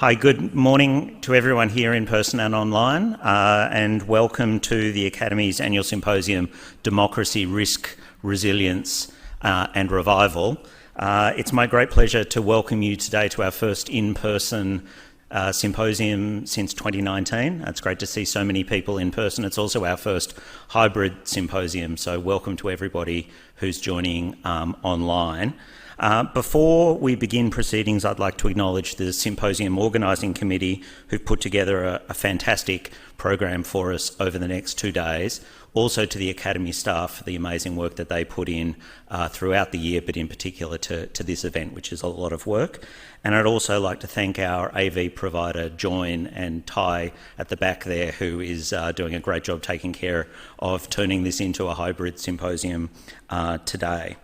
Hi, good morning to everyone here in person and online, and welcome to the Academy's annual symposium, Democracy, Risk, Resilience and Revival. It's my great pleasure to welcome you today to our first in-person symposium since 2019. It's great to see so many people in person. It's also our first hybrid symposium, so welcome to everybody who's joining online. Before we begin proceedings, I'd like to acknowledge the Symposium Organising Committee who've put together a fantastic program for us over the next 2 days. Also to the Academy staff for the amazing work that they put in throughout the year, but in particular to this event, which is a lot of work. And I'd also like to thank our AV provider, Join, and Ty at the back there, who is doing a great job taking care of turning this into a hybrid symposium today.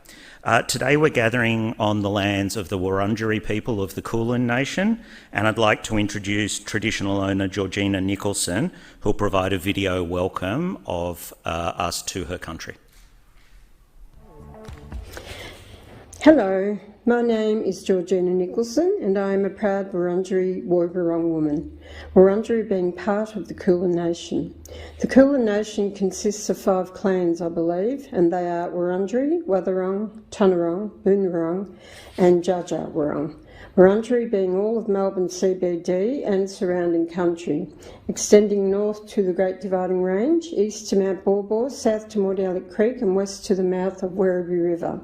Today we're gathering on the lands of the Wurundjeri people of the Kulin Nation, and I'd like to introduce traditional owner Georgina Nicholson, who'll provide a video welcome of us to her country. Hello, my name is Georgina Nicholson and I am a proud Wurundjeri Woiwurrung woman, Wurundjeri being part of the Kulin Nation. The Kulin Nation consists of 5 clans, I believe, and they are Wurundjeri, Wathaurong, Tunurong, Boonwurrung and Dja Dja Wurrung. Wurundjeri being all of Melbourne CBD and surrounding country, extending north to the Great Dividing Range, east to Mount Baw Baw, south to Mordialloc Creek and west to the mouth of Werribee River.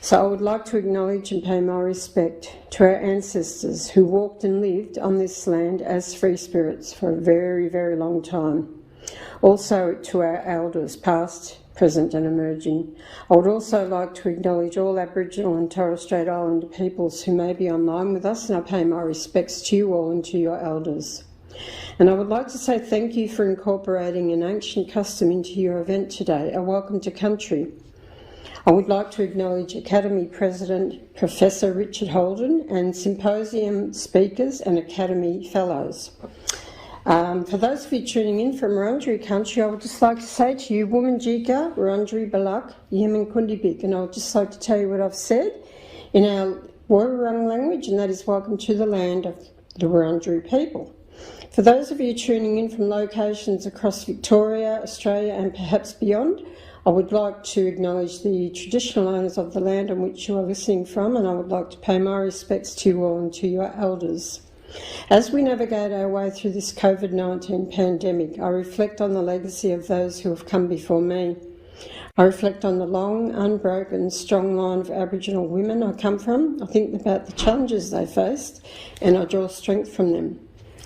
So I would like to acknowledge and pay my respect to our ancestors who walked and lived on this land as free spirits for a very, very long time. Also to our elders, past, present and emerging. I would also like to acknowledge all Aboriginal and Torres Strait Islander peoples who may be online with us, and I pay my respects to you all and to your elders. And I would like to say thank you for incorporating an ancient custom into your event today, a welcome to country. I would like to acknowledge Academy President Professor Richard Holden and symposium speakers and Academy Fellows. For those of you tuning in from Wurundjeri country, I would just like to say to you, Womanjika, Wurundjeri Balak, Yemen Kundibik, and I would just like to tell you what I've said in our Woiwurrung language, and that is welcome to the land of the Wurundjeri people. For those of you tuning in from locations across Victoria, Australia and perhaps beyond, I would like to acknowledge the traditional owners of the land on which you are listening from, and I would like to pay my respects to you all and to your elders. As we navigate our way through this COVID-19 pandemic, I reflect on the legacy of those who have come before me. I reflect on the long, unbroken, strong line of Aboriginal women I come from. I think about the challenges they faced, and I draw strength from them.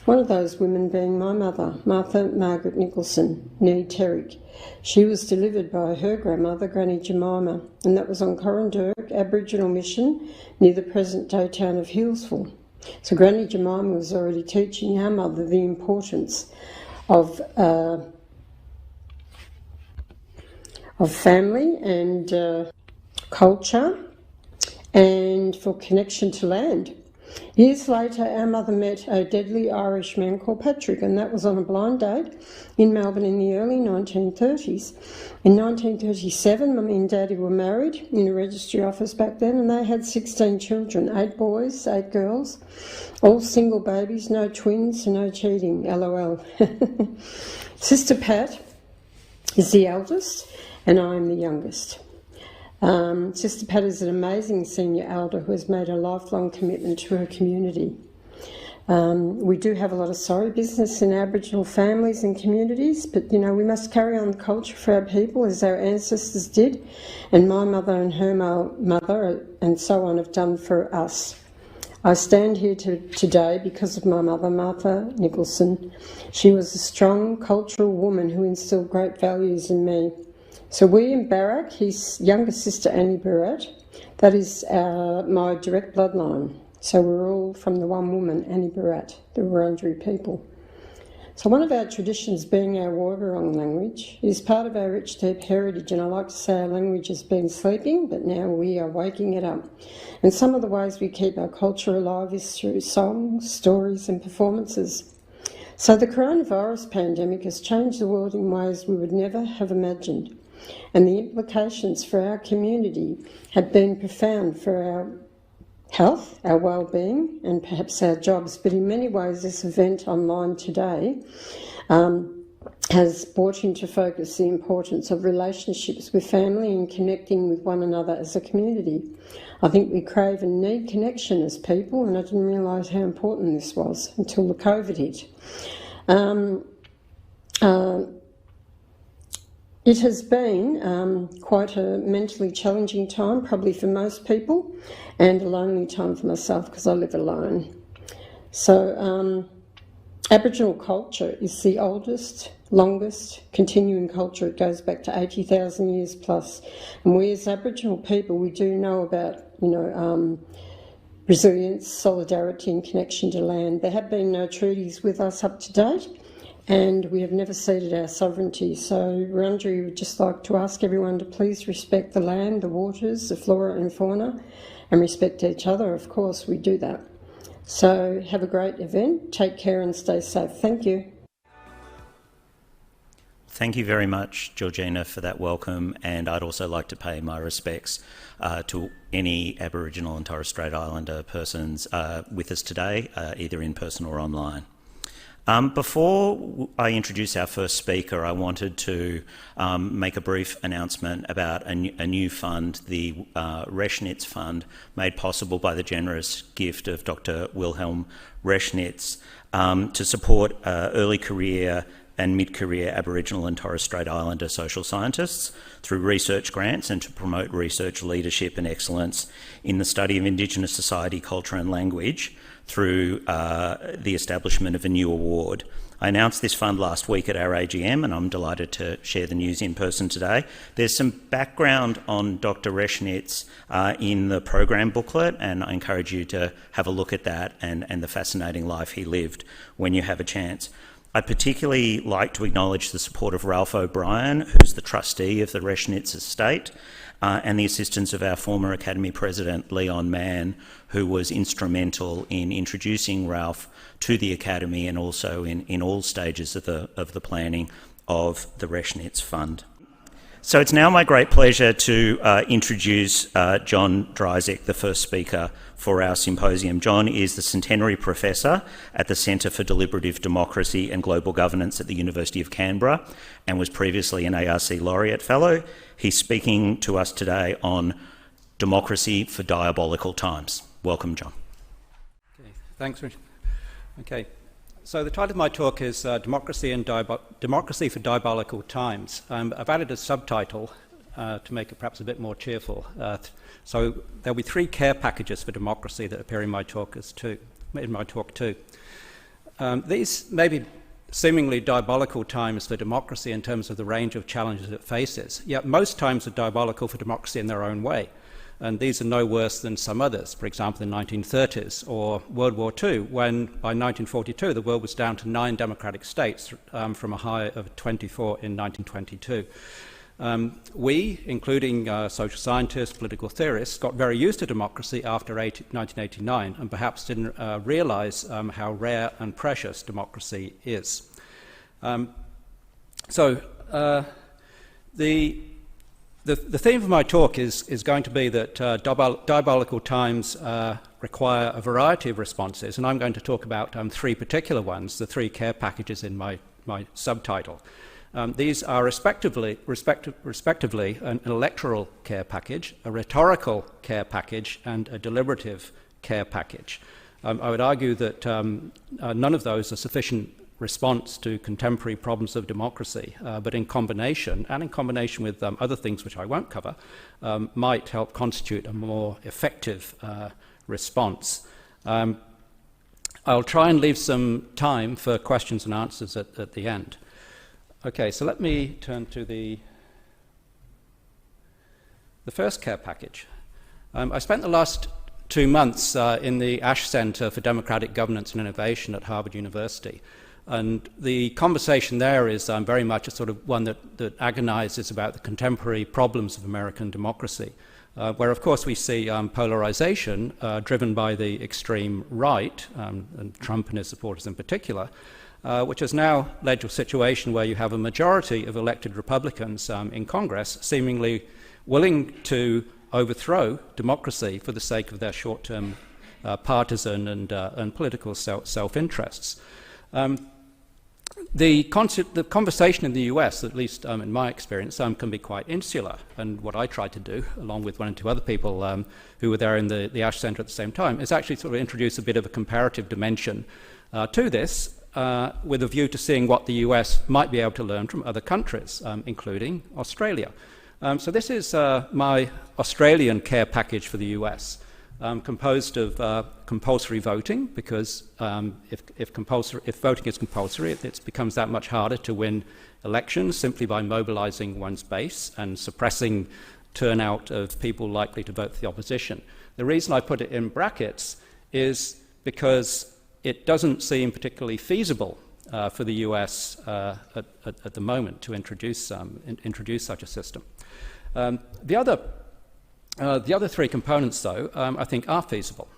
One of those women being my mother, Martha Margaret Nicholson, nee Terrick. She was delivered by her grandmother, Granny Jemima, and that was on Corranderk Aboriginal Mission near the present-day town of Healesville. So Granny Jemima was already teaching our mother the importance of family and culture and for connection to land. Years later, our mother met a deadly Irish man called Patrick, and that was on a blind date in Melbourne in the early 1930s. In 1937, Mummy and Daddy were married in a registry office back then, and they had 16 children, 8 boys, 8 girls, all single babies, no twins, no cheating, LOL. Sister Pat is the eldest, and I am the youngest. Sister Pat is an amazing senior elder who has made a lifelong commitment to her community. We do have a lot of sorry business in Aboriginal families and communities, but, you know, we must carry on the culture for our people as our ancestors did, and my mother and her mother and so on have done for us. I stand here today because of my mother, Martha Nicholson. She was a strong cultural woman who instilled great values in me. So William Barrack, his younger sister Annie Barrett, that is my direct bloodline. So we're all from the one woman, Annie Barrett, the Wurundjeri people. So one of our traditions being our Woiwurrung language is part of our rich, deep heritage, and I like to say our language has been sleeping, but now we are waking it up. And some of the ways we keep our culture alive is through songs, stories and performances. So the coronavirus pandemic has changed the world in ways we would never have imagined. And the implications for our community have been profound for our health, our well-being, and perhaps our jobs. But in many ways, this event online today has brought into focus the importance of relationships with family and connecting with one another as a community. I think we crave and need connection as people, and I didn't realise how important this was until the COVID hit. It has been quite a mentally challenging time, probably for most people, and a lonely time for myself because I live alone. So Aboriginal culture is the oldest, longest continuing culture. It goes back to 80,000 years plus. And we as Aboriginal people, we do know about, resilience, solidarity and connection to land. There have been no treaties with us up to date, and we have never ceded our sovereignty. So Wurundjeri would just like to ask everyone to please respect the land, the waters, the flora and fauna, and respect each other. Of course, we do that. So have a great event, take care and stay safe. Thank you. Thank you very much, Georgina, for that welcome, and I'd also like to pay my respects to any Aboriginal and Torres Strait Islander persons with us today, either in person or online. Before I introduce our first speaker, I wanted to make a brief announcement about a new fund, the Reschnitz Fund, made possible by the generous gift of Dr. Wilhelm Reschnitz to support early career and mid-career Aboriginal and Torres Strait Islander social scientists through research grants and to promote research leadership and excellence in the study of Indigenous society, culture and language through the establishment of a new award. I announced this fund last week at our AGM, and I'm delighted to share the news in person today. There's some background on Dr. Reschnitz in the program booklet, and I encourage you to have a look at that and the fascinating life he lived when you have a chance. I'd particularly like to acknowledge the support of Ralph O'Brien, who's the trustee of the Reschnitz estate, and the assistance of our former Academy President, Leon Mann, who was instrumental in introducing Ralph to the Academy and also in all stages of the planning of the Reschnitz Fund. So it's now my great pleasure to introduce John Dryzek, the first speaker for our symposium. John is the Centenary Professor at the Centre for Deliberative Democracy and Global Governance at the University of Canberra and was previously an ARC Laureate Fellow. He's speaking to us today on democracy for diabolical times. Welcome, John. Okay, thanks, Richard. Okay. So the title of my talk is Democracy for Diabolical Times. I've added a subtitle to make it perhaps a bit more cheerful. So there'll be 3 care packages for democracy that appear in my talk too. These may be seemingly diabolical times for democracy in terms of the range of challenges it faces, yet most times are diabolical for democracy in their own way. And these are no worse than some others, for example, the 1930s or World War II, when by 1942 the world was down to 9 democratic states from a high of 24 in 1922. We, including social scientists, political theorists, got very used to democracy after 1989 and perhaps didn't realise how rare and precious democracy is. The theme of my talk is going to be that diabolical times require a variety of responses, and I'm going to talk about 3 particular ones, the 3 care packages in my subtitle. These are respectively an electoral care package, a rhetorical care package, and a deliberative care package. I would argue that none of those are sufficient response to contemporary problems of democracy, but in combination with other things which I won't cover, might help constitute a more effective response. I'll try and leave some time for questions and answers at the end. Okay, so let me turn to the first care package. I spent the last 2 months in the Ash Center for Democratic Governance and Innovation at Harvard University. And the conversation there is very much a sort of one that agonizes about the contemporary problems of American democracy, where, of course, we see polarization driven by the extreme right, and Trump and his supporters in particular, which has now led to a situation where you have a majority of elected Republicans in Congress seemingly willing to overthrow democracy for the sake of their short-term partisan and political self-interests. The conversation in the US, at least in my experience, can be quite insular. And what I tried to do, along with one or two other people who were there in the Ash Centre at the same time, is actually sort of introduce a bit of a comparative dimension to this, with a view to seeing what the US might be able to learn from other countries, including Australia. So this is my Australian care package for the US. Composed of compulsory voting, because if voting is compulsory, it becomes that much harder to win elections simply by mobilising one's base and suppressing turnout of people likely to vote for the opposition. The reason I put it in brackets is because it doesn't seem particularly feasible for the US at the moment to introduce such a system. The other three components, though, I think are feasible.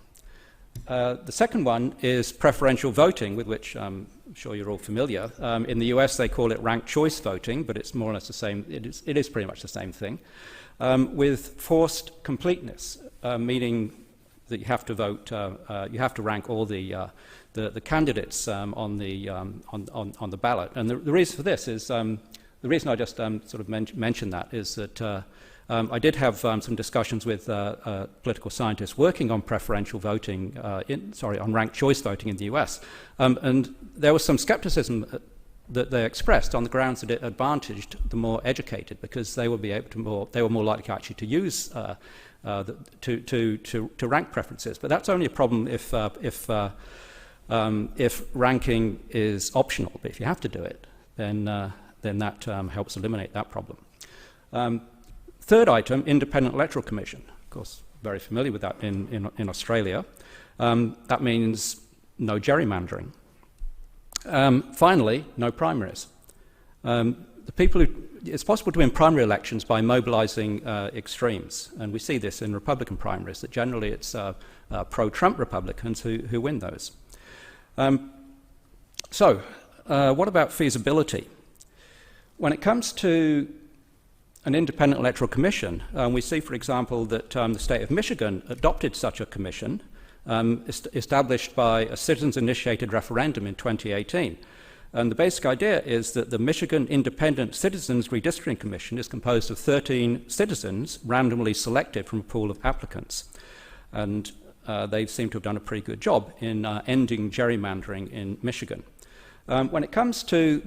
The second one is preferential voting, with which I'm sure you're all familiar. In the US, they call it ranked choice voting, but it's more or less the same. It is pretty much the same thing, with forced completeness, meaning that you have to vote. You have to rank all the candidates on the ballot. And the reason for this is the reason I just sort of mentioned that is that. I did have some discussions with political scientists working on preferential voting, on ranked choice voting in the US, and there was some skepticism that they expressed on the grounds that it advantaged the more educated because they would be able to they were more likely actually to use to rank preferences. But that's only a problem if ranking is optional. But if you have to do it, then that helps eliminate that problem. Third item, Independent Electoral Commission. Of course, very familiar with that in Australia. That means no gerrymandering. Finally, no primaries. It's possible to win primary elections by mobilising extremes, and we see this in Republican primaries, that generally it's pro-Trump Republicans who win those. So, what about feasibility? When it comes to an independent electoral commission, we see, for example, that the state of Michigan adopted such a commission established by a citizens-initiated referendum in 2018. And the basic idea is that the Michigan Independent Citizens Redistricting Commission is composed of 13 citizens randomly selected from a pool of applicants. And they seem to have done a pretty good job in ending gerrymandering in Michigan. When it comes to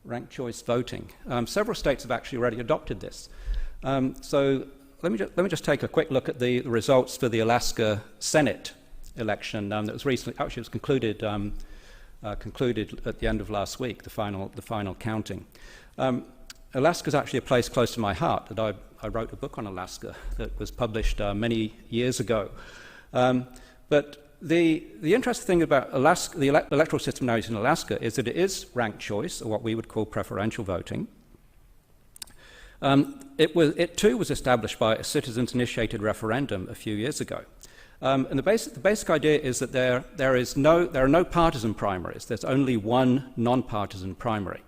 ranked choice voting, several states have actually already adopted this. So let me just take a quick look at the results for the Alaska Senate election that was recently, actually it was concluded at the end of last week, the final counting. Alaska is actually a place close to my heart. That I wrote a book on Alaska that was published many years ago. But the interesting thing about Alaska, the electoral system now in Alaska, is that it is ranked choice, or what we would call preferential voting. It too was established by a citizens-initiated referendum a few years ago. And the basic idea is that there are no partisan primaries. There's only one non-partisan primary.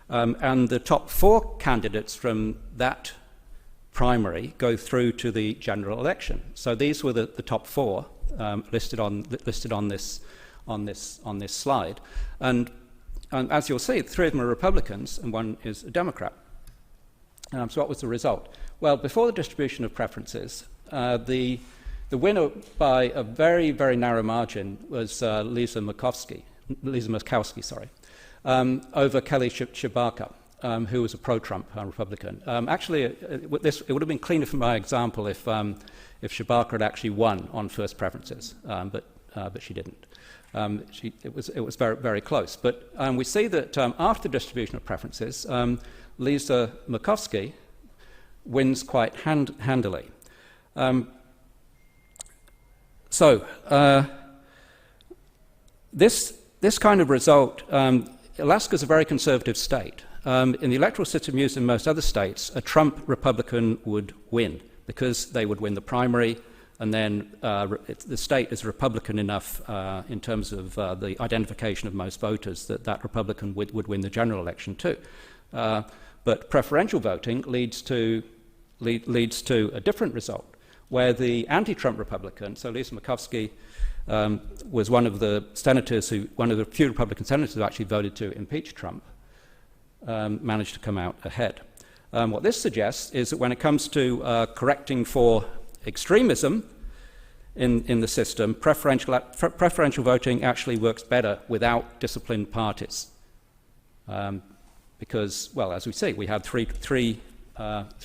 And the top 4 candidates from that primary go through to the general election. So these were the top 4 listed on this slide. And as you'll see, 3 of them are Republicans and 1 is a Democrat. So what was the result? Well, before the distribution of preferences, the winner by a very, very narrow margin was Lisa Murkowski, over Kelly Tshibaka, who was a pro-Trump Republican. Actually, it would have been cleaner from my example if Tshibaka had actually won on first preferences, but she didn't. It was very, very close. But we see that after the distribution of preferences, Lisa Murkowski wins quite handily. This kind of result, Alaska is a very conservative state. In the electoral system used in most other states, a Trump Republican would win because they would win the primary and then the state is Republican enough in terms of the identification of most voters that Republican would win the general election too. But preferential voting leads to a different result, where the anti-Trump Republican, so Lisa Murkowski was one of the few Republican senators who actually voted to impeach Trump, managed to come out ahead. What this suggests is that when it comes to correcting for extremism in the system, preferential voting actually works better without disciplined parties. Because, well, as we see, we had three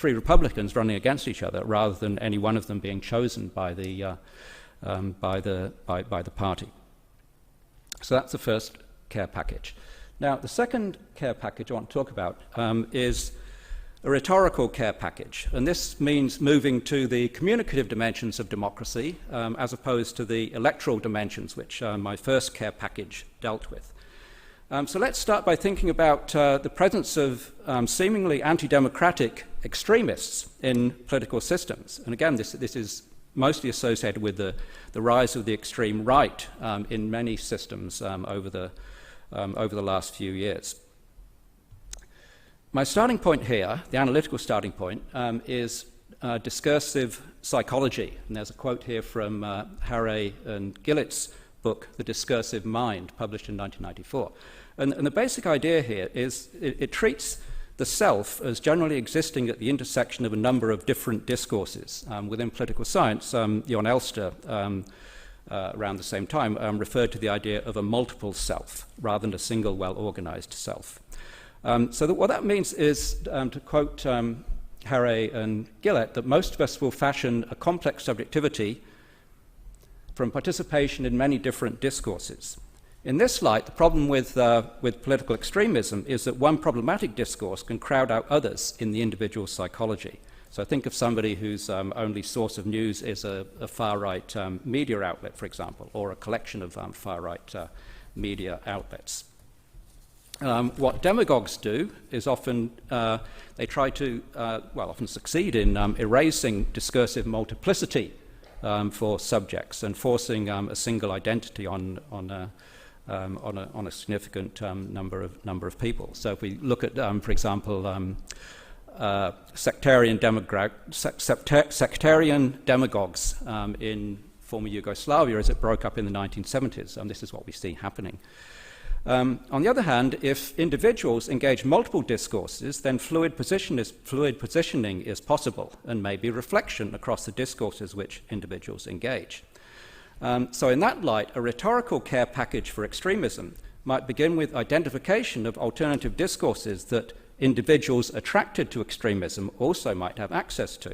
Republicans running against each other rather than any one of them being chosen by the party. So that's the first care package. Now, the second care package I want to talk about is a rhetorical care package, and this means moving to the communicative dimensions of democracy as opposed to the electoral dimensions which my first care package dealt with. So let's start by thinking about the presence of seemingly anti-democratic extremists in political systems. And again, this is mostly associated with the rise of the extreme right in many systems over the last few years. My starting point here, the analytical starting point, is discursive psychology. And there's a quote here from Harray and Gillett's book, The Discursive Mind, published in 1994. And the basic idea here is it treats the self as generally existing at the intersection of a number of different discourses. Within political science, Jon Elster, around the same time, referred to the idea of a multiple self rather than a single well-organized self. So what that means is, to quote Harray and Gillett, that most of us will fashion a complex subjectivity from participation in many different discourses. In this light, the problem with political extremism is that one problematic discourse can crowd out others in the individual psychology. So think of somebody whose only source of news is a far-right media outlet, for example, or a collection of far-right media outlets. What demagogues do is often they try to, often succeed in erasing discursive multiplicity for subjects and forcing a single identity on a significant number of people. So if we look at, for example, sectarian demagogues in former Yugoslavia as it broke up in the 1970s, this is what we see happening. On the other hand, if individuals engage multiple discourses, then fluid positioning is possible and maybe reflection across the discourses which individuals engage. So in that light, a rhetorical care package for extremism might begin with identification of alternative discourses that individuals attracted to extremism also might have access to.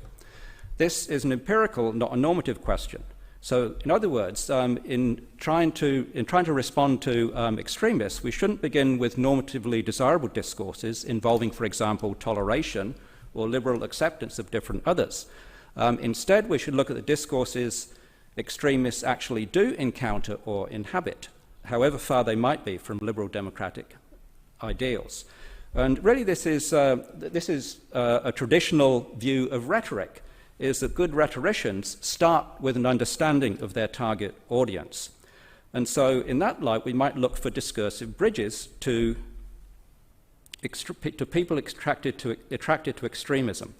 This is an empirical, not a normative question. So, in other words, in trying to respond to extremists, we shouldn't begin with normatively desirable discourses involving, for example, toleration or liberal acceptance of different others. Instead, we should look at the discourses extremists actually do encounter or inhabit, however far they might be from liberal democratic ideals. And really, this is a traditional view of rhetoric, is that good rhetoricians start with an understanding of their target audience. And so in that light, we might look for discursive bridges to people attracted to extremism.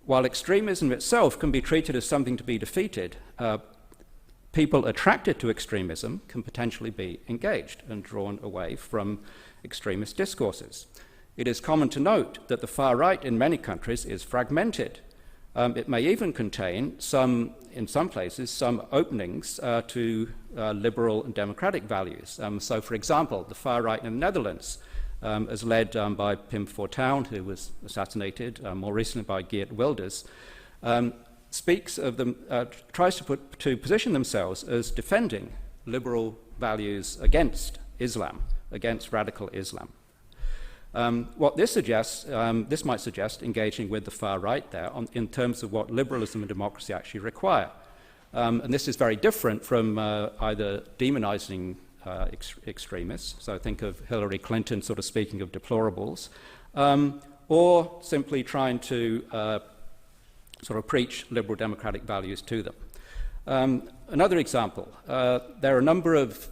While extremism itself can be treated as something to be defeated, people attracted to extremism can potentially be engaged and drawn away from extremist discourses. It is common to note that the far right in many countries is fragmented. It may even contain in some places, some openings to liberal and democratic values. So, for example, the far right in the Netherlands, as led by Pim Fortuyn, who was assassinated more recently by Geert Wilders, speaks of them, tries to position themselves as defending liberal values against Islam, against radical Islam. What this suggests, this might suggest engaging with the far right there in terms of what liberalism and democracy actually require. And this is very different from either demonizing extremists, so think of Hillary Clinton sort of speaking of deplorables, or simply trying to sort of preach liberal democratic values to them. Another example, there are a number of,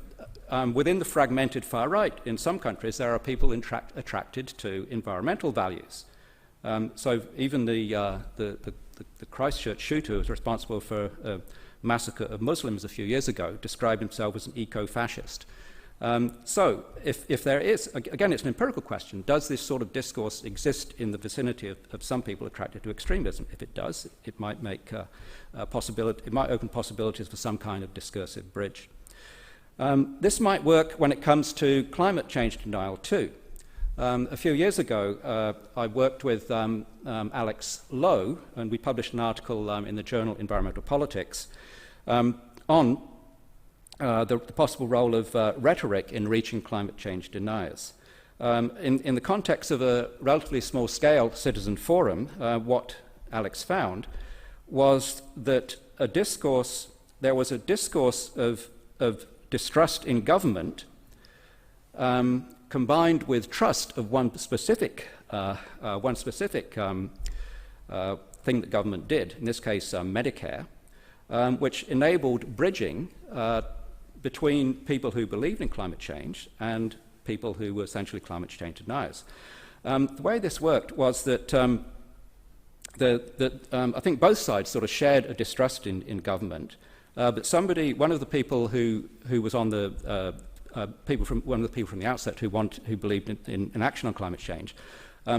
within the fragmented far right in some countries, there are people attracted to environmental values. So even the Christchurch shooter who was responsible for a massacre of Muslims a few years ago described himself as an eco-fascist. So if there is, again, it's an empirical question, does this sort of discourse exist in the vicinity of some people attracted to extremism? If it does, it might make it might open possibilities for some kind of discursive bridge. This might work when it comes to climate change denial too. A few years ago, I worked with Alex Lowe, and we published an article in the journal Environmental Politics on the possible role of rhetoric in reaching climate change deniers. In the context of a relatively small-scale citizen forum, what Alex found was that there was a discourse of distrust in government combined with trust of one specific thing that government did, in this case Medicare, which enabled bridging between people who believed in climate change and people who were essentially climate change deniers. The way this worked was that I think both sides sort of shared a distrust in government, but one of the people who was on the one of the people from the outset who believed in action on climate change,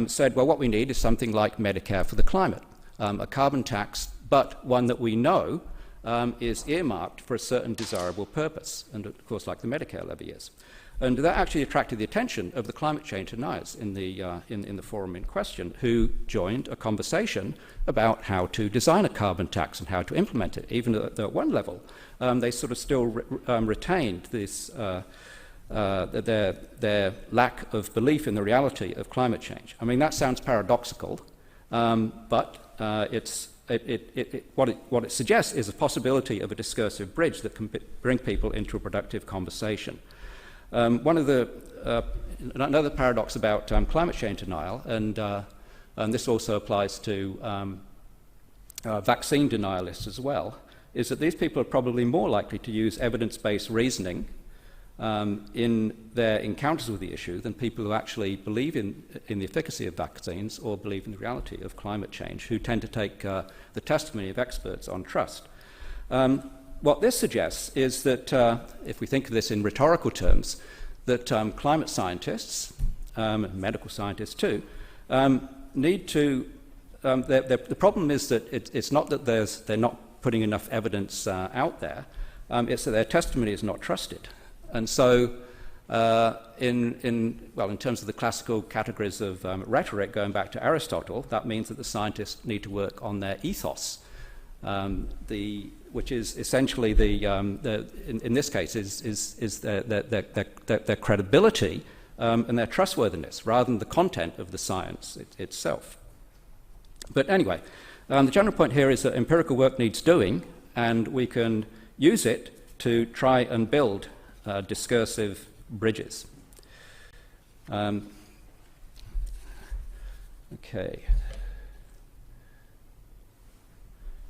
said, well, what we need is something like Medicare for the climate, a carbon tax, but one that we know is earmarked for a certain desirable purpose, and of course like the Medicare levy is. And that actually attracted the attention of the climate change deniers in the forum in question, who joined a conversation about how to design a carbon tax and how to implement it. Even at one level, they sort of still retained this their lack of belief in the reality of climate change. I mean, that sounds paradoxical, but what it suggests is a possibility of a discursive bridge that can bring people into a productive conversation. Another paradox about climate change denial, and this also applies to vaccine denialists as well, is that these people are probably more likely to use evidence-based reasoning in their encounters with the issue than people who actually believe in the efficacy of vaccines or believe in the reality of climate change, who tend to take the testimony of experts on trust. What this suggests is that, if we think of this in rhetorical terms, that climate scientists, medical scientists too, need to... the problem is that it's not that they're not putting enough evidence out there, it's that their testimony is not trusted. And so, in terms of the classical categories of rhetoric, going back to Aristotle, that means that the scientists need to work on their ethos, which is essentially in this case is their credibility and their trustworthiness, rather than the content of the science itself. But anyway, the general point here is that empirical work needs doing, and we can use it to try and build discursive bridges. Okay.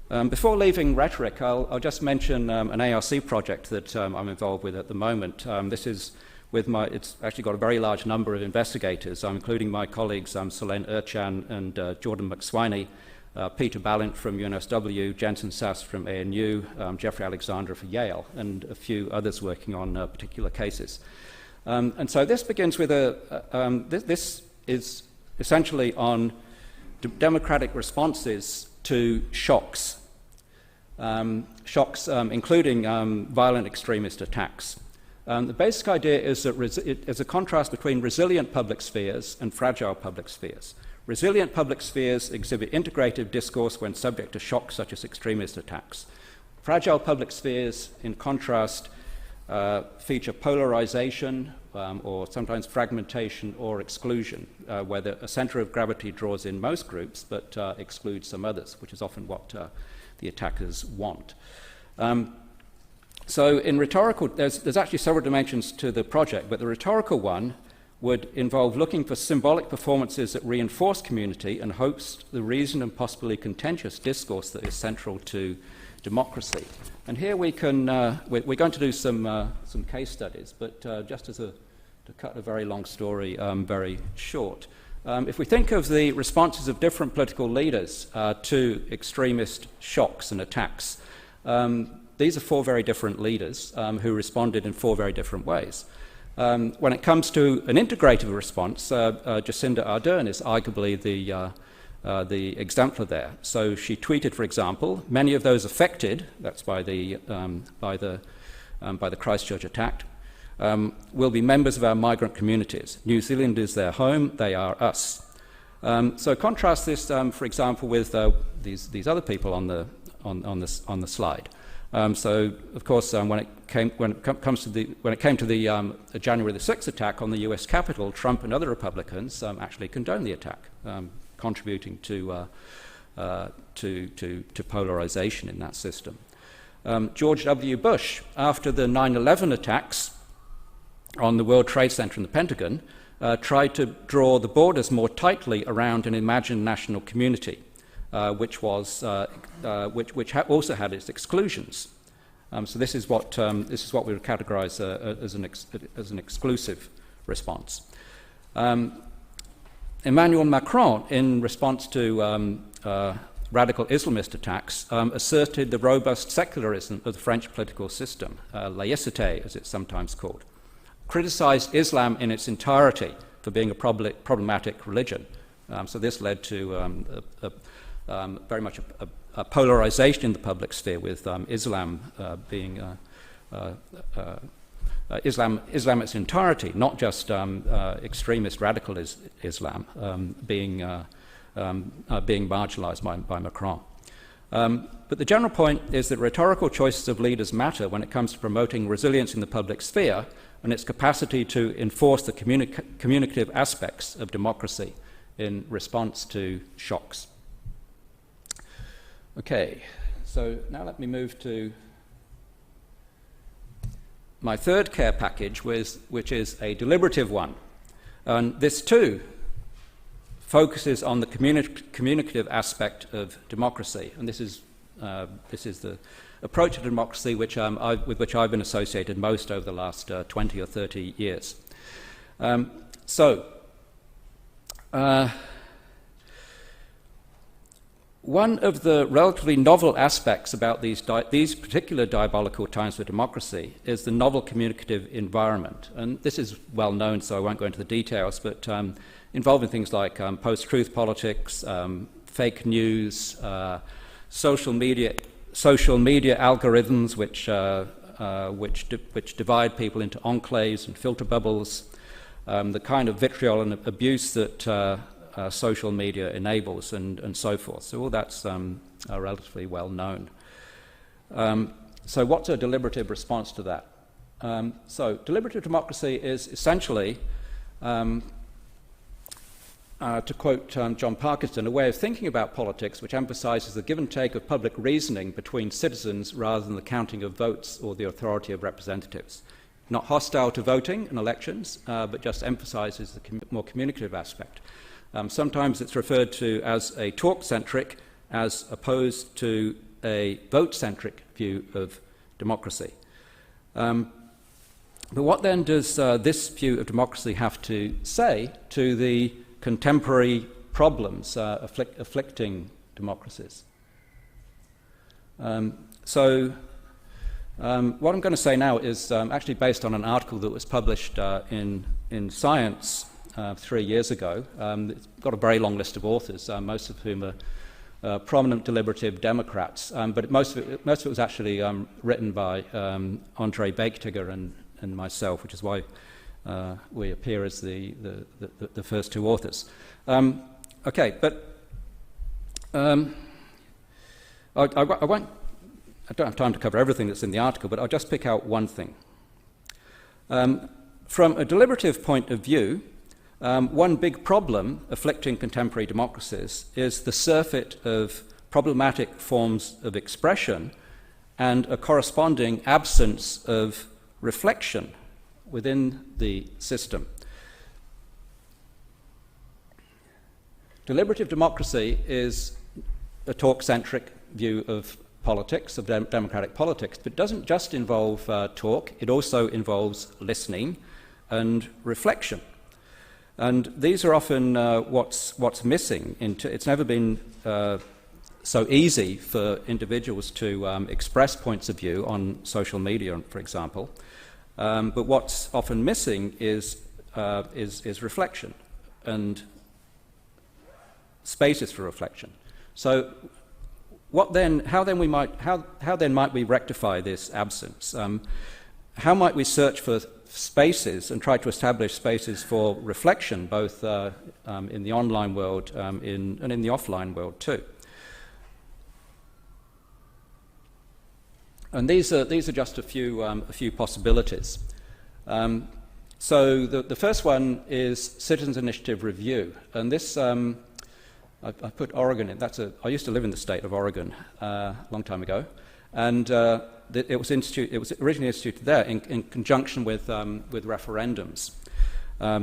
Before leaving rhetoric, I'll just mention an ARC project that I'm involved with at the moment. This is it's actually got a very large number of investigators, including my colleagues Solène Urchan and Jordan McSwiney, Peter Ballint from UNSW, Jensen Sass from ANU, Jeffrey Alexander for Yale, and a few others working on particular cases. And so this begins with this is essentially on democratic responses to shocks, including violent extremist attacks. The basic idea is that it is a contrast between resilient public spheres and fragile public spheres. Resilient public spheres exhibit integrative discourse when subject to shocks such as extremist attacks. Fragile public spheres, in contrast, feature polarization or sometimes fragmentation or exclusion, where a center of gravity draws in most groups but excludes some others, which is often what the attackers want. So in rhetorical, there's actually several dimensions to the project, but the rhetorical one would involve looking for symbolic performances that reinforce community and host the reasoned and possibly contentious discourse that is central to democracy. And here we're going to do some case studies, but just to cut a very long story very short. If we think of the responses of different political leaders to extremist shocks and attacks, these are four very different leaders who responded in four very different ways. When it comes to an integrative response, Jacinda Ardern is arguably the exemplar there. So she tweeted, for example, "Many of those affected," that's by the Christchurch attack, "will be members of our migrant communities. New Zealand is their home; they are us." So contrast this, for example, with these other people on the slide. So, of course, when it came to the January the 6th attack on the U.S. Capitol, Trump and other Republicans actually condoned the attack, contributing to polarization in that system. George W. Bush, after the 9/11 attacks on the World Trade Center and the Pentagon, tried to draw the borders more tightly around an imagined national community, which also had its exclusions. So this is what we would categorize as an exclusive response. Emmanuel Macron, in response to radical Islamist attacks, asserted the robust secularism of the French political system, laïcité as it's sometimes called, criticized Islam in its entirety for being a problematic religion. So this led to very much a polarization in the public sphere, with Islam being Islam in its entirety, not just extremist radical Islam, being marginalized by Macron. But the general point is that rhetorical choices of leaders matter when it comes to promoting resilience in the public sphere and its capacity to enforce the communicative aspects of democracy in response to shocks. Okay, so now let me move to my third care package, which is a deliberative one. And this too focuses on the communicative aspect of democracy. And this is the approach to democracy with which I've been associated most over the last 20 or 30 years. One of the relatively novel aspects about these particular diabolical times for democracy is the novel communicative environment. And this is well known, so I won't go into the details, but involving things like post-truth politics, fake news, social media algorithms which divide people into enclaves and filter bubbles, the kind of vitriol and abuse that social media enables, and so forth. So all that's relatively well known. So what's a deliberative response to that? So deliberative democracy is essentially, to quote John Parkinson, a way of thinking about politics which emphasizes the give and take of public reasoning between citizens rather than the counting of votes or the authority of representatives. Not hostile to voting and elections, but just emphasizes the more communicative aspect. Sometimes it's referred to as a talk-centric as opposed to a vote-centric view of democracy. But what then does this view of democracy have to say to the contemporary problems afflicting democracies? What I'm going to say now is actually based on an article that was published in Science 3 years ago. It's got a very long list of authors, most of whom are prominent deliberative Democrats, but most of it was actually written by Andre Baketiger and myself, which is why we appear as the first two authors. Okay, but I don't have time to cover everything that's in the article, but I'll just pick out one thing. From a deliberative point of view, one big problem afflicting contemporary democracies is the surfeit of problematic forms of expression and a corresponding absence of reflection within the system. Deliberative democracy is a talk-centric view of politics, of democratic politics, but it doesn't just involve talk, it also involves listening and reflection. And these are often what's missing. It's never been so easy for individuals to express points of view on social media, for example. But what's often missing is reflection and spaces for reflection. So, how then might we rectify this absence? How might we search for spaces and try to establish spaces for reflection, both in the online world and in the offline world too? And these are just a few possibilities. So the first one is citizens' initiative review, and this I put Oregon in. I used to live in the state of Oregon a long time ago, and it was originally instituted there in conjunction with referendums.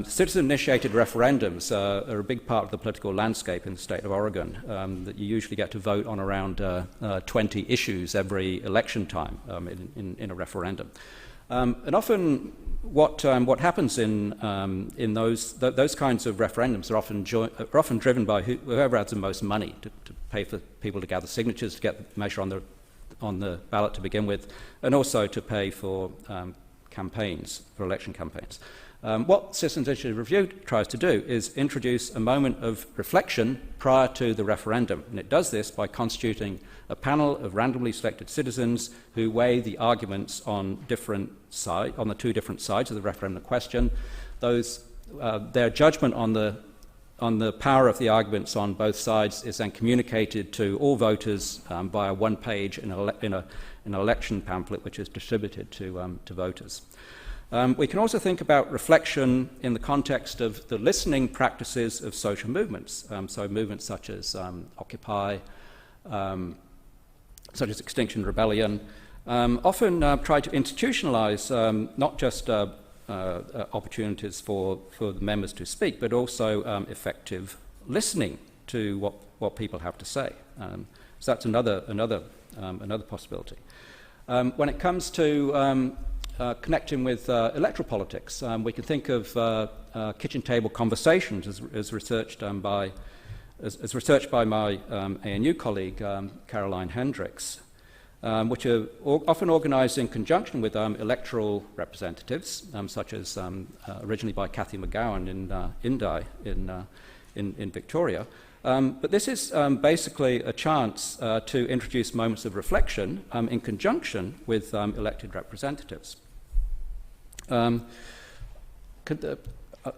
Citizen-initiated referendums are a big part of the political landscape in the state of Oregon. That you usually get to vote on around 20 issues every election time in a referendum. And often, what happens in those kinds of referendums are often driven by whoever has the most money to pay for people to gather signatures to get the measure on the ballot to begin with, and also to pay for election campaigns. What Citizens Initiative Review tries to do is introduce a moment of reflection prior to the referendum, and it does this by constituting a panel of randomly selected citizens who weigh the arguments on the two different sides of the referendum question. Their judgment on the power of the arguments on both sides is then communicated to all voters via one page in an election pamphlet, which is distributed to voters. We can also think about reflection in the context of the listening practices of social movements, so movements such as Occupy, such as Extinction Rebellion, often try to institutionalize not just opportunities for the members to speak, but also effective listening to what people have to say. So that's another possibility. When it comes to connecting with electoral politics, we can think of kitchen table conversations as researched by my ANU colleague Caroline Hendricks, which are often organised in conjunction with electoral representatives, such as originally by Cathy McGowan in Indi in Victoria. But this is basically a chance to introduce moments of reflection in conjunction with elected representatives.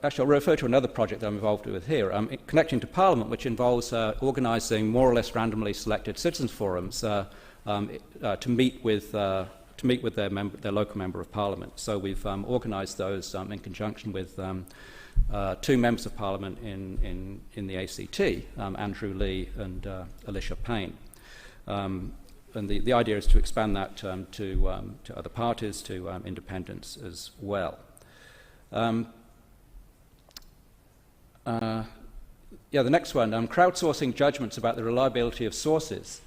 Actually, I'll refer to another project that I'm involved with here, Connecting to Parliament, which involves organising more or less randomly selected citizens forums to meet with their local member of Parliament. So we've organised those in conjunction with two members of Parliament in the ACT, Andrew Lee and Alicia Payne. And the idea is to expand that to other parties, to independents as well. The next one, crowdsourcing judgments about the reliability of sources.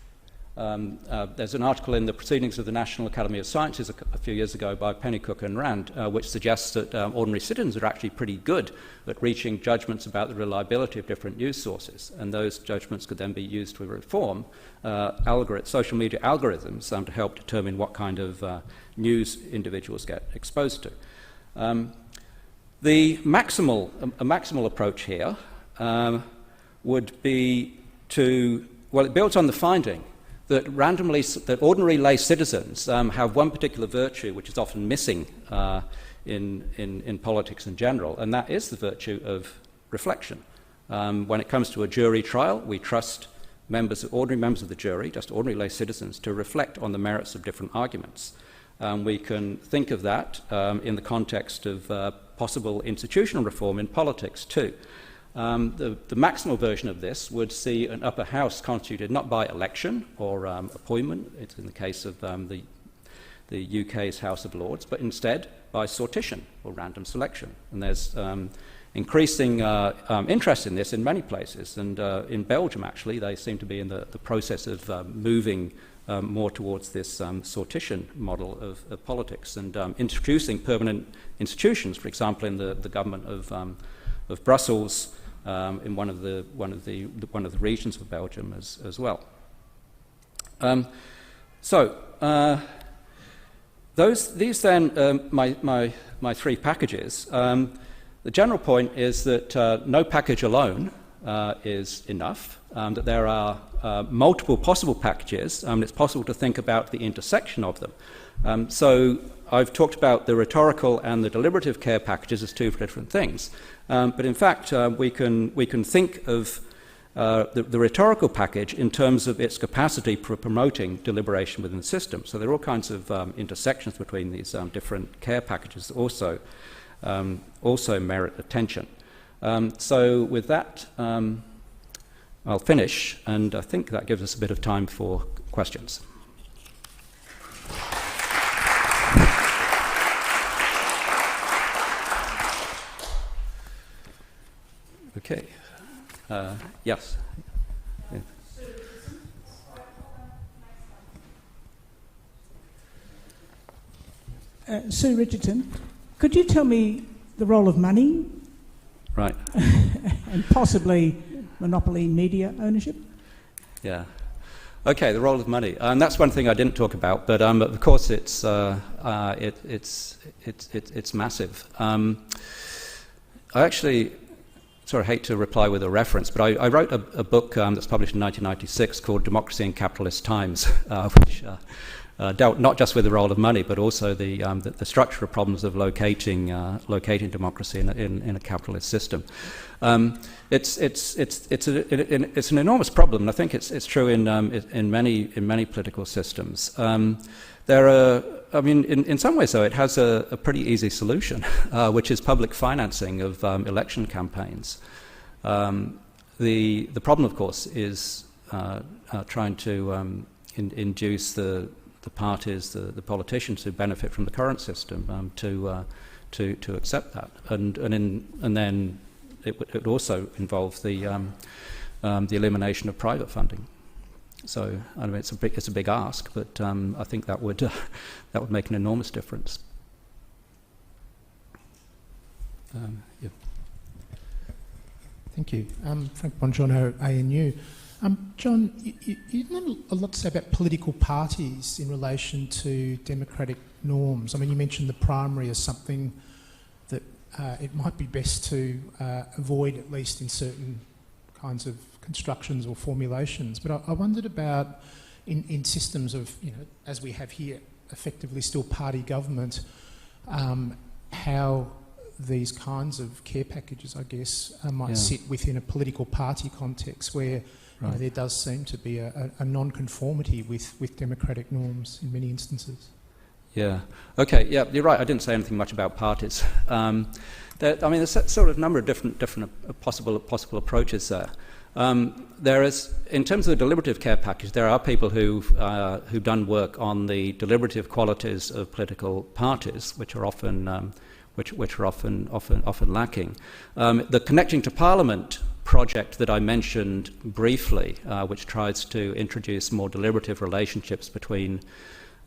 There's an article in the Proceedings of the National Academy of Sciences a few years ago by Pennycook and Rand, which suggests that ordinary citizens are actually pretty good at reaching judgments about the reliability of different news sources, and those judgments could then be used to reform social media algorithms to help determine what kind of news individuals get exposed to. A maximal approach here would be it builds on the finding that ordinary lay citizens have one particular virtue which is often missing in politics in general, and that is the virtue of reflection. When it comes to a jury trial, we trust ordinary members of the jury, just ordinary lay citizens, to reflect on the merits of different arguments. We can think of that in the context of possible institutional reform in politics too. The maximal version of this would see an upper house constituted not by election or appointment, it's in the case of the UK's House of Lords, but instead by sortition or random selection. And there's increasing interest in this in many places. And in Belgium, actually, they seem to be in the process of moving more towards this sortition model of politics and introducing permanent institutions, for example, in the government of Brussels, in one of the regions of Belgium as well. These then my three packages. The general point is that no package alone is enough. That there are multiple possible packages. It's possible to think about the intersection of them. So I've talked about the rhetorical and the deliberative care packages as two different things. But in fact, we can think of the rhetorical package in terms of its capacity for promoting deliberation within the system. So there are all kinds of intersections between these different care packages that also merit attention. So with that, I'll finish, and I think that gives us a bit of time for questions. Okay. Yes. Sue Richardson, could you tell me the role of money? Right. And possibly monopoly media ownership? Yeah. Okay, the role of money. That's one thing I didn't talk about, but of course it's massive. I actually sort of hate to reply with a reference, but I wrote a book that's published in 1996 called Democracy in Capitalist Times, which dealt not just with the role of money, but also the structural problems of locating democracy in a capitalist system. It's an enormous problem, and I think it's true in many political systems. There are, I mean, in some ways, though, it has a pretty easy solution, which is public financing of election campaigns. The problem, of course, is trying to induce the parties, the politicians who benefit from the current system, to accept that, and then it would also involve the elimination of private funding. So I mean, it's a big ask, but I think that would make an enormous difference. Yeah. Thank you. Frank Bongiorno, ANU. John, you've got a lot to say about political parties in relation to democratic norms. I mean, you mentioned the primary as something that it might be best to avoid, at least in certain kinds of constructions or formulations. But I wondered about in systems of, as we have here, effectively still party government, how these kinds of care packages, I guess, might sit within a political party context where there does seem to be a non-conformity with democratic norms in many instances. Yeah. Okay. Yeah, you're right. I didn't say anything much about parties. There's a sort of number of different possible approaches there. There is, in terms of the deliberative care package, there are people who've done work on the deliberative qualities of political parties, which are often lacking. The Connecting to Parliament project that I mentioned briefly, which tries to introduce more deliberative relationships between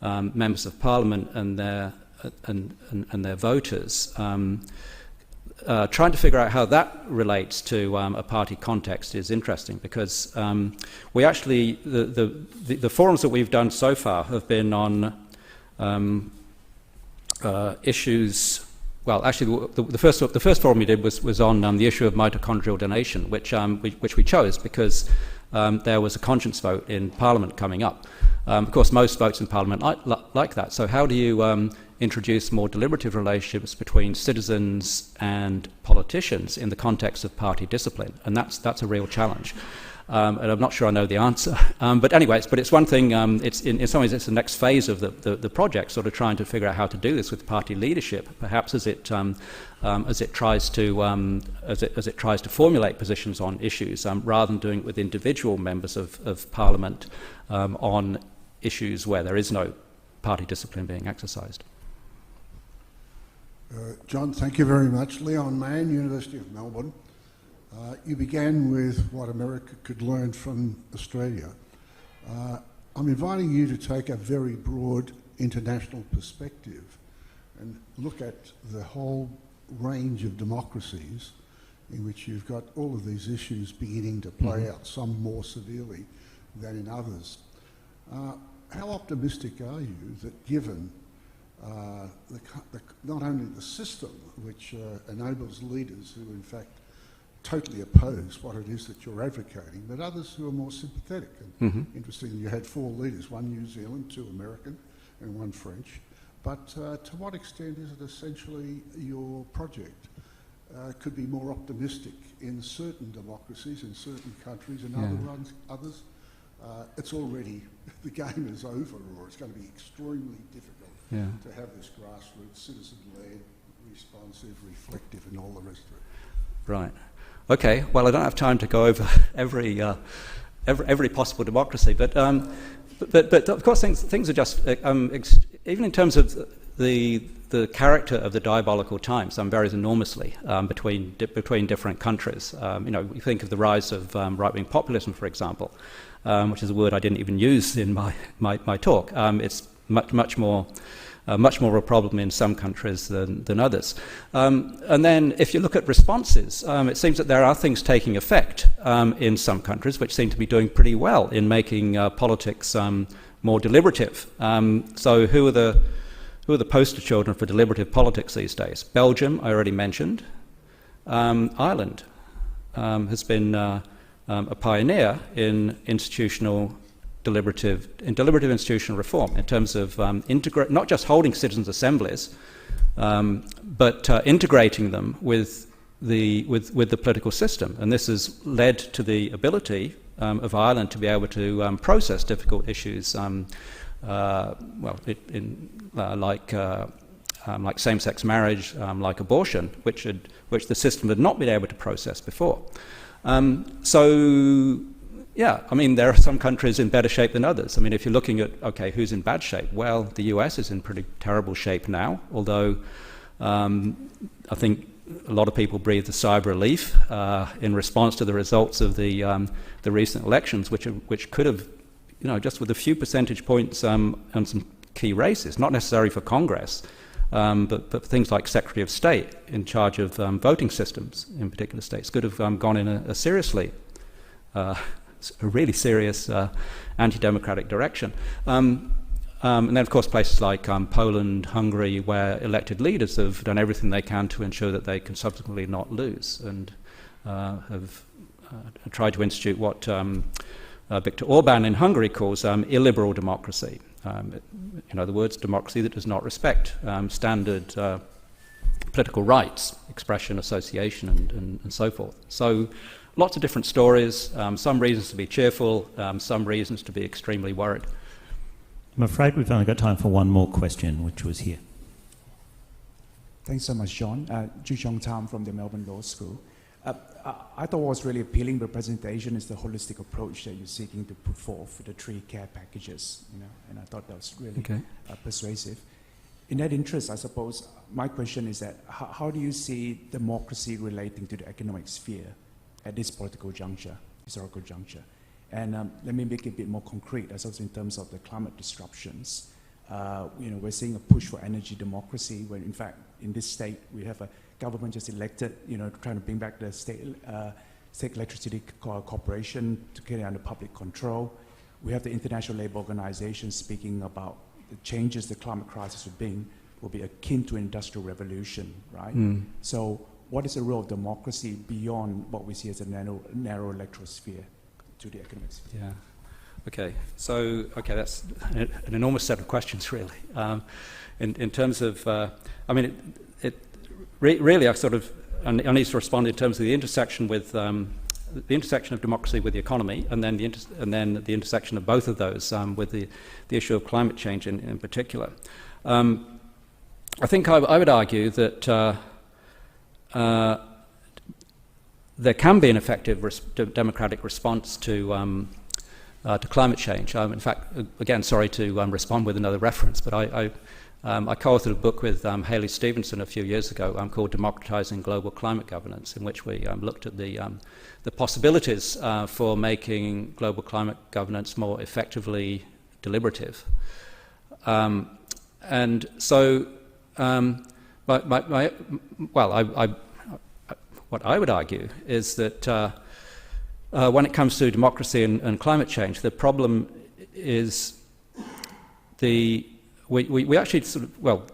members of Parliament and their voters. Trying to figure out how that relates to a party context is interesting, because we actually the forums that we've done so far have been on issues. Well, actually, the first forum we did was on the issue of mitochondrial donation, which we chose because there was a conscience vote in Parliament coming up. Of course, most votes in Parliament like that. So how do you introduce more deliberative relationships between citizens and politicians in the context of party discipline? And that's a real challenge. And I'm not sure I know the answer. But anyway, it's one thing. It's in some ways it's the next phase of the project, sort of trying to figure out how to do this with party leadership, perhaps as it tries to formulate positions on issues, rather than doing it with individual members of Parliament on issues where there is no party discipline being exercised. John, thank you very much. Leon Mann, University of Melbourne. You began with what America could learn from Australia. I'm inviting you to take a very broad international perspective and look at the whole range of democracies in which you've got all of these issues beginning to play out, some more severely than in others. How optimistic are you that given not only the system which enables leaders who in fact totally oppose what it is that you're advocating, but others who are more sympathetic? And interestingly, you had 4 leaders, 1 New Zealand, 2 American and 1 French. But to what extent is it essentially your project could be more optimistic in certain democracies, in certain countries, and others? It's already, the game is over, or it's going to be extremely difficult to have this grassroots, citizen-led, responsive, reflective, and all the rest of it. Right. Okay. Well, I don't have time to go over every possible democracy, but of course things are just even in terms of the character of the Diabolical Times varies enormously between different countries. You think of the rise of right-wing populism, for example, which is a word I didn't even use in my talk. It's much more of a problem in some countries than others. And then if you look at responses, it seems that there are things taking effect in some countries which seem to be doing pretty well in making politics more deliberative. So who are the poster children for deliberative politics these days? Belgium, I already mentioned. Ireland has been a pioneer in deliberative institutional reform in terms of not just holding citizens' assemblies, but integrating them with the political system. And this has led to the ability of Ireland to be able to process difficult issues, like same-sex marriage, like abortion, which the system had not been able to process before. Yeah, I mean, there are some countries in better shape than others. I mean, if you're looking at, okay, who's in bad shape? Well, the US is in pretty terrible shape now, although I think a lot of people breathed a sigh of relief in response to the results of the recent elections, which could have, just with a few percentage points on some key races, not necessarily for Congress, but things like Secretary of State in charge of voting systems in particular states could have gone in a really serious anti-democratic direction. And then, of course, places like Poland, Hungary, where elected leaders have done everything they can to ensure that they can subsequently not lose, and have tried to institute what Viktor Orban in Hungary calls illiberal democracy. In other words, democracy that does not respect standard political rights, expression, association, and so forth. So lots of different stories, some reasons to be cheerful, some reasons to be extremely worried. I'm afraid we've only got time for one more question, which was here. Thanks so much, John. Ju Chong Tam from the Melbourne Law School. I thought what was really appealing with the presentation is the holistic approach that you're seeking to put forth for the 3 care packages, and I thought that was really persuasive. In that interest, I suppose, my question is that how do you see democracy relating to the economic sphere at this historical juncture? And let me make it a bit more concrete, as also in terms of the climate disruptions. We're seeing a push for energy democracy, when in fact, in this state, we have a government just elected, trying to bring back the state electricity corporation to carry under public control. We have the International Labour Organization speaking about the changes the climate crisis will be akin to an industrial revolution, right? So what is the role of democracy beyond what we see as a narrow electoral sphere to the economic sphere? Yeah. Okay. So, that's an enormous set of questions, really. In terms of, really, I need to respond in terms of the intersection with the intersection of democracy with the economy, and then the intersection of both of those with the issue of climate change in particular. I think I would argue that there can be an effective democratic response to climate change. In fact, again, sorry to respond with another reference, but I co-authored a book with Hayley Stevenson a few years ago called Democratizing Global Climate Governance, in which we looked at the possibilities for making global climate governance more effectively deliberative. And so, what I would argue is that when it comes to democracy and climate change, the problem is we actually sort of, well,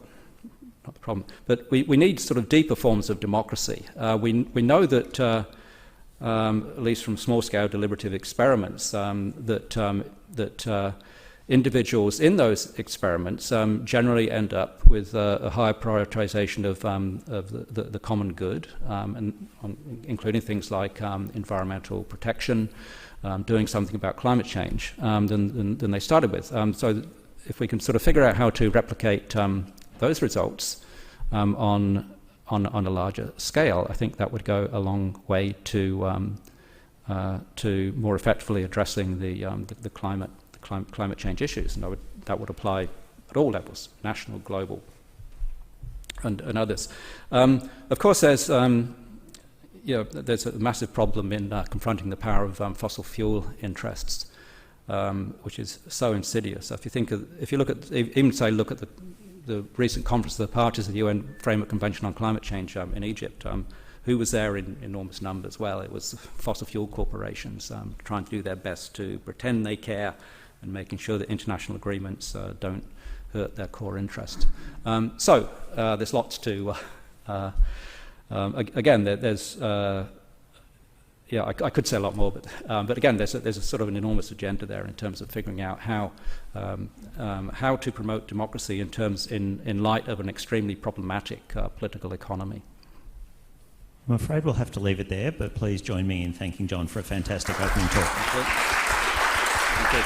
not the problem, but we need sort of deeper forms of democracy. We know that, at least from small-scale deliberative experiments, that individuals in those experiments generally end up with a higher prioritization of the common good, including things like environmental protection, doing something about climate change, than they started with. So if we can sort of figure out how to replicate those results on a larger scale, I think that would go a long way to more effectively addressing the climate change issues, and that would apply at all levels, national, global, and others. Of course, there's a massive problem in confronting the power of fossil fuel interests, which is so insidious. If you look at the recent Conference of the Parties of the UN Framework Convention on Climate Change in Egypt, who was there in enormous numbers? Well, it was fossil fuel corporations trying to do their best to pretend they care and making sure that international agreements don't hurt their core interest. So there's lots to... again, there's... I could say a lot more, but again, there's a sort of an enormous agenda there in terms of figuring out how to promote democracy in light of an extremely problematic political economy. I'm afraid we'll have to leave it there, but please join me in thanking John for a fantastic opening talk. Thank you.